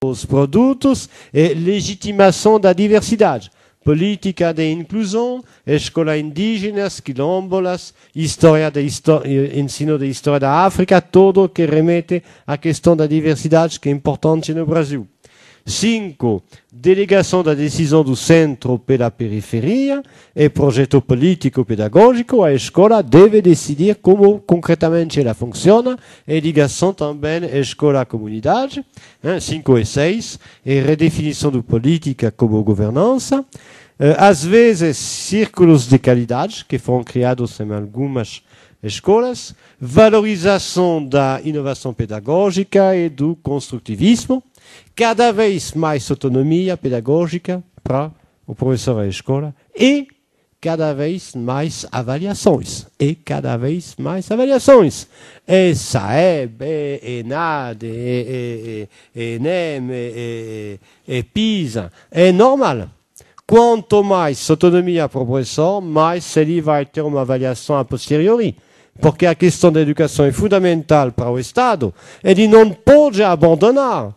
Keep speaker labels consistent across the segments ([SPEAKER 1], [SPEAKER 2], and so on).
[SPEAKER 1] os produtos e legitimação da diversidade. Política de inclusão, escola indígenas, quilombolas, ensino de história da África, tudo que remete à questão da diversidade que é importante no Brasil. 5. Delegação da decisão do centro pela periferia e projeto político-pedagógico. A escola deve decidir como concretamente ela funciona e ligação também escola-comunidade. 5 e 6. E redefinição de política como governança. Às vezes, círculos de qualidade que foram criados em algumas escolas. Valorização da inovação pedagógica e do construtivismo. Cada vez mais autonomia pedagógica para o professor da escola e cada vez mais avaliações. E SAEB, ENAD, ENEM, PISA. É normal. Quanto mais autonomia para o professor, mais ele vai ter uma avaliação a posteriori. Porque a questão da educação é fundamental para o Estado. Ele não pode abandonar,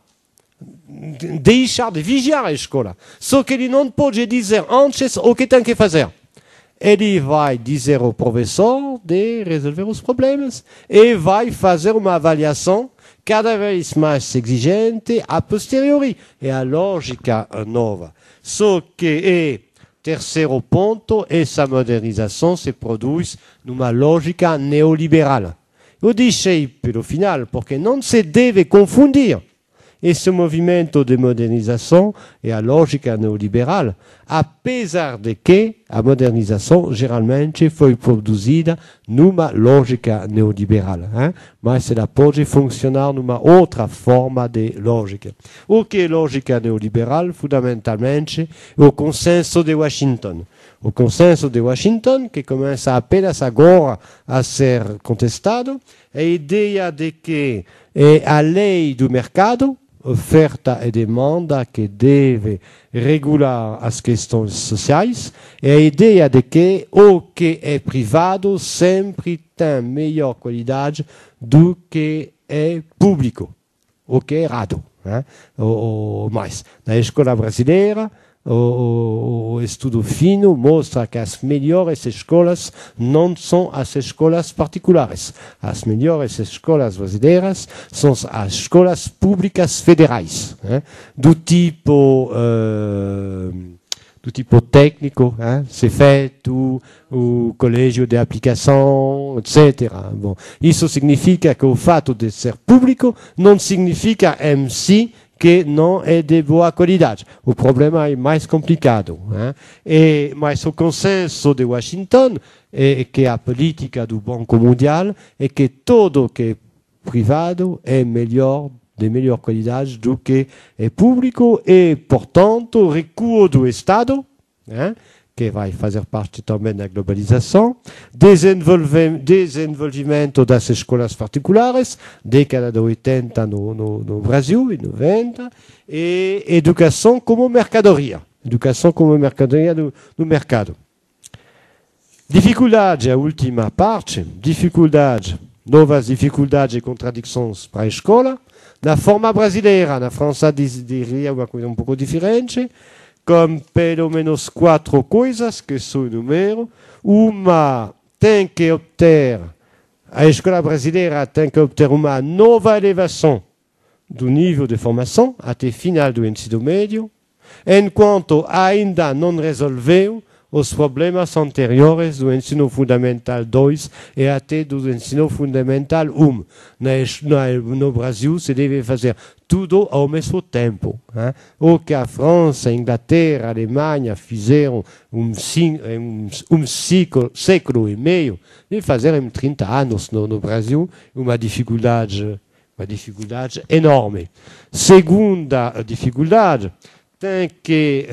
[SPEAKER 1] deixar de vigiar a escola. Só que ele não pode dizer antes o que tem que fazer. Ele vai dizer ao professor de resolver os problemas e vai fazer uma avaliação cada vez mais exigente a posteriori. É a lógica nova. Só que, terceiro ponto, essa modernização se produz numa lógica neoliberal. Eu deixei pelo final, porque não se deve confundir esse movimento de modernização e a lógica neoliberal, apesar de que a modernização geralmente foi produzida numa lógica neoliberal, mas ela pode funcionar numa outra forma de lógica. O que é lógica neoliberal? Fundamentalmente, o consenso de Washington. O consenso de Washington, que começa apenas agora a ser contestado, é a ideia de que é a lei do mercado, oferta e demanda, que deve regular as questões sociais, e a ideia de que o que é privado sempre tem melhor qualidade do que é público, o que é errado. Mas na escola brasileira, o estudo fino mostra que as melhores escolas não são as escolas particulares. As melhores escolas brasileiras são as escolas públicas federais, do tipo técnico, Cefet, o colégio de aplicação, etc. Bom, isso significa que o fato de ser público não significa em si que não é de boa qualidade. O problema é mais complicado. Mas o consenso de Washington é que a política do Banco Mundial é que tudo que é privado é melhor, de melhor qualidade do que é público e, portanto, recuo do Estado, que vai fazer parte também da globalização, desenvolvimento das escolas particulares, década de 80 no Brasil e 90, e educação como mercadoria. Educação como mercadoria do mercado. Dificuldade, a última parte, novas dificuldades e contradições para a escola. Na forma brasileira, na França diria uma coisa um pouco diferente, com pelo menos 4 coisas, que são o número. Uma, tem que obter, a escola brasileira tem que obter uma nova elevação do nível de formação até final do ensino médio, enquanto ainda não resolveu os problemas anteriores do ensino fundamental 2 e até do ensino fundamental 1. No Brasil se deve fazer tudo ao mesmo tempo. O que a França, a Inglaterra, a Alemanha fizeram século e meio, de fazer em 30 anos no Brasil, uma dificuldade enorme. Segunda dificuldade, tem que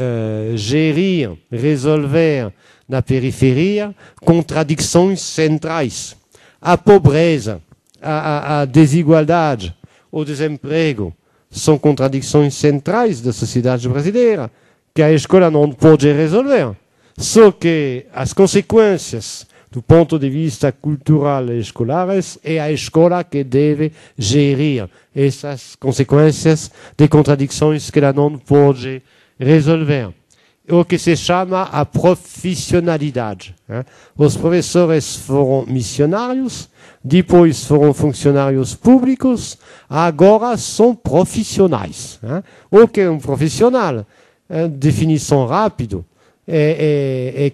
[SPEAKER 1] gerir, resolver na periferia contradições centrais. A pobreza, a desigualdade, o desemprego são contradições centrais da sociedade brasileira que a escola não pode resolver. Só que as consequências do ponto de vista cultural e escolares, é a escola que deve gerir essas consequências de contradições que ela não pode resolver. O que se chama a profissionalidade. Os professores foram missionários, depois foram funcionários públicos, agora são profissionais. O que é um profissional? Definição rápida é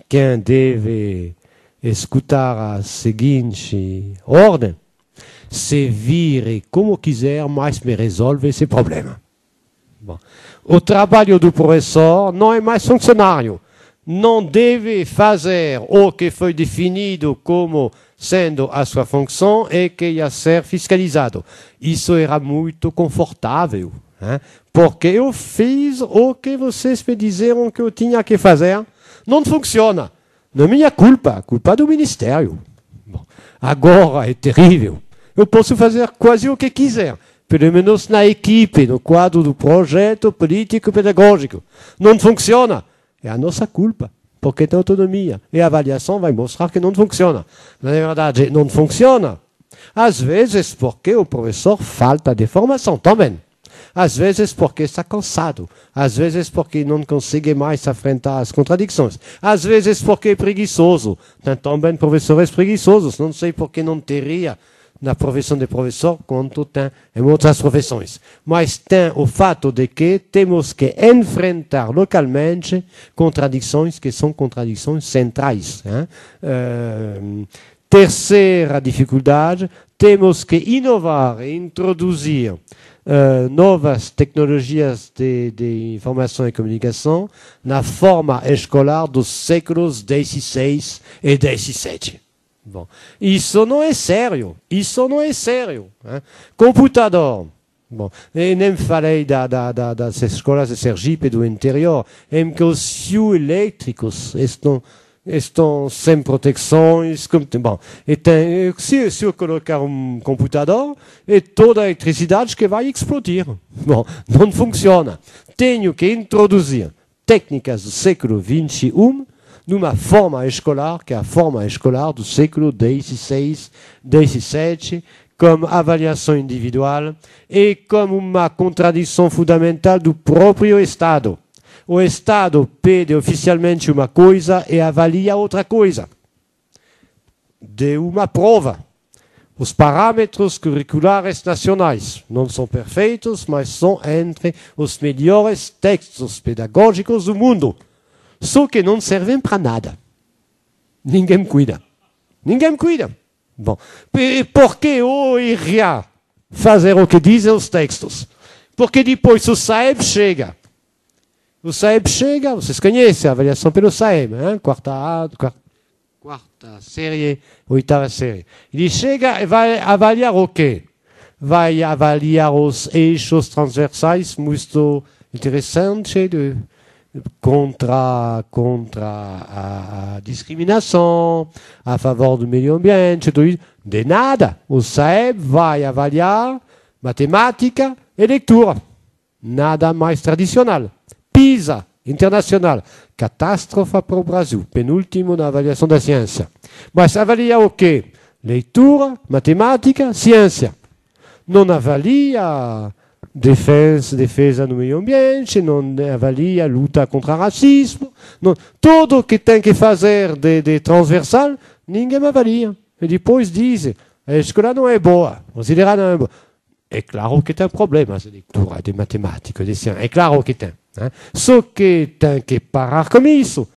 [SPEAKER 1] quem deve escutar a seguinte ordem: se vire como quiser, mas me resolve esse problema. Bom. O trabalho do professor não é mais funcionário. Não deve fazer o que foi definido como sendo a sua função e que ia ser fiscalizado. Isso era muito confortável, porque eu fiz o que vocês me disseram que eu tinha que fazer. Não funciona. Não é minha culpa, culpa do Ministério. Bom, agora é terrível. Eu posso fazer quase o que quiser, pelo menos na equipe, no quadro do projeto político-pedagógico. Não funciona. É a nossa culpa, porque tem autonomia. E a avaliação vai mostrar que não funciona. Na verdade, não funciona. Às vezes porque o professor falta de formação também. Às vezes porque está cansado. Às vezes porque não consegue mais enfrentar as contradições. Às vezes porque é preguiçoso. Tem também professores preguiçosos. Não sei por que não teria na profissão de professor quanto tem em outras profissões. Mas tem o fato de que temos que enfrentar localmente contradições que são contradições centrais. Terceira dificuldade, temos que inovar e introduzir novas tecnologias de informação e comunicação na forma escolar dos séculos XVI e XVII. Bom, isso não é sério. Isso não é sério. Computador. Bom, eu nem falei das escolas de Sergipe do interior, em que os fios elétricos estão sem proteções. Bom, se eu colocar um computador, é toda a eletricidade que vai explodir. Bom, não funciona. Tenho que introduzir técnicas do século XXI numa forma escolar, que é a forma escolar do século XVI, XVII, como avaliação individual e como uma contradição fundamental do próprio Estado. O Estado pede oficialmente uma coisa e avalia outra coisa. De uma prova. Os parâmetros curriculares nacionais não são perfeitos, mas são entre os melhores textos pedagógicos do mundo. Só que não servem para nada. Ninguém cuida. Ninguém cuida. Bom, por que eu iria fazer o que dizem os textos? Porque depois o SAEB chega. O SAEB chega, vocês conhecem a avaliação pelo SAEB, quarta série, oitava série. Ele chega e vai avaliar o quê? Vai avaliar os eixos transversais muito interessantes contra a discriminação, a favor do meio ambiente, tudo isso. De nada. O SAEB vai avaliar matemática e leitura. Nada mais tradicional. PISA, internacional. Catástrofe para o Brasil. Penúltimo na avaliação da ciência. Mas avalia o quê? Leitura, matemática, ciência. Não avalia defesa do meio ambiente, não avalia luta contra o racismo. Não, tudo que tem que fazer de transversal, ninguém avalia. E depois diz, a escola não é boa, considerada não é boa. É claro que tem problemas de leitura, de matemática, de ciência. É claro que tem. Só que tem que parar com isso.